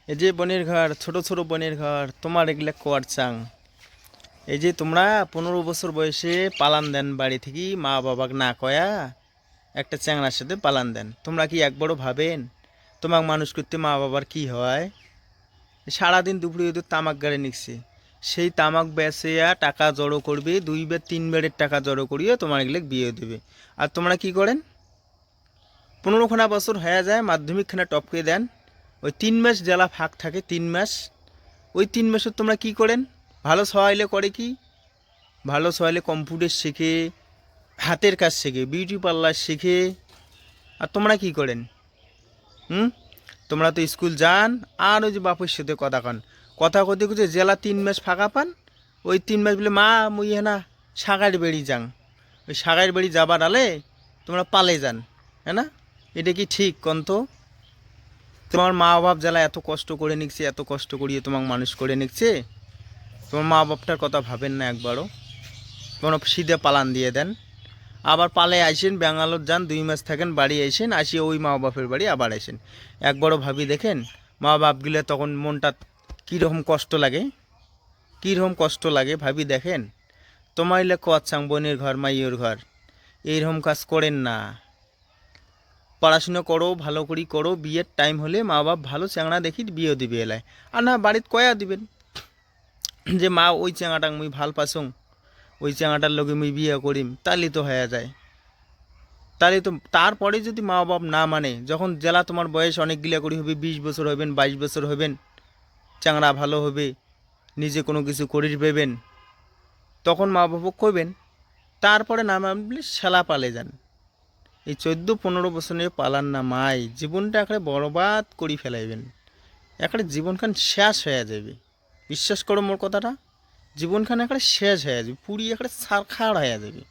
এই যে বোনের ঘর, ছোট ছোট বোনের ঘর, তোমার এগুলা কোয়ার চাং। এই যে তোমরা 15 বছর বয়সে পালান দেন বাড়ি থেকে, মা বাবাকে না কয়া একটা চ্যাংড়ার সাথে পালান দেন। তোমরা কি একবারও ভাবেন তোমাক মানুষ করতে মা বাবার কি হয়? সারাদিন দুপুরে ওদের তামাক গাড়ি নিচ্ছে, সেই তামাক বেচেয়া টাকা জড়ো করবে, 2 বার 3 বারের টাকা জড়ো করিয়ে তোমার এগুলো বিয়ে দেবে। আর তোমরা কি করেন? 15খানা বছর হয়ে যায়, মাধ্যমিকখানা টপকে দেন, ওই 3 মাস জেলা ফাঁক থাকে, 3 মাস, ওই 3 মাসে তোমরা কি করেন? ভালো সহাইলে করে কি? ভালো সহাইলে কম্পিউটার শেখে, হাতের কাজ শেখে, বিউটি পার্লার শেখে। আর তোমরা কি করেন? হুম, তোমরা তো স্কুল যান, আর ওই যে বাপের সাথে কথা কন, কথা কতে কতে জেলা 3 মাস ফাঁকা পান, ওই 3 মাস বলে মা মুই না সাগার বেড়ি যাং, ওই সাগার বেড়ি যাবার আলে তোমরা পালে যান, হ্যাঁ না? এটা কি ঠিক কন তো? তোমার মা বাপ জ্বালা এত কষ্ট করে নিচ্ছে, এত কষ্ট করিয়ে তোমাকে মানুষ করে নিচ্ছে, তোমার মা বাপটার কথা ভাবেন না একবারও? তোমরা সিধে পালান দিয়ে দেন, আবার পালে আইসেন, ব্যাঙ্গালোর যান, 2 মাস থাকেন, বাড়ি আইসেন, আসিয়ে ওই মা বাপের বাড়ি আবার আসেন। একবারও ভাবি দেখেন মা বাপগুলো তখন মনটা কীরকম কষ্ট লাগে, কীরকম কষ্ট লাগে ভাবি দেখেন। তোমার এলে কোয়াচ্ছাং বোনের ঘর, মাইয়ের ঘর, এইরকম কাজ করেন না। পড়াশুনো করো, ভালো করি করো, বিয়ের টাইম হলে মা বাপ ভালো চ্যাংড়া দেখি বিয়ে দিবে এলায়। আর না বাড়িতে কয়া দিবেন যে মা ওই চ্যাংড়াটাং মুই ভাল পাসুং, ওই চ্যাংড়াটার লগে মুই বিয়ে করিম, তাহলে তো হয়ে যায়। তাহলে তো তারপরে যদি মা বাপ না মানে, যখন জেলা তোমার বয়স অনেকগুলা করি হবে, 20 বছর হবেন, 22 বছর হবেন, চ্যাংড়া ভালো হবে, নিজে কোনো কিছু করির পেবেন, তখন মা বাবা কইবেন। তারপরে না মানলে শালা পালে যান। এই 14-15 বছর নিয়ে পালান না মাই, জীবনটা একেবারে বরবাদ করি ফেলাইবেন, একেবারে জীবনখান শেষ হয়ে যাবে। বিশ্বাস করো মোর কথাটা, জীবনখান একেবারে শেষ হয়ে যাবে, পুরি একেবারে ছারখাড় হয়ে যাবে।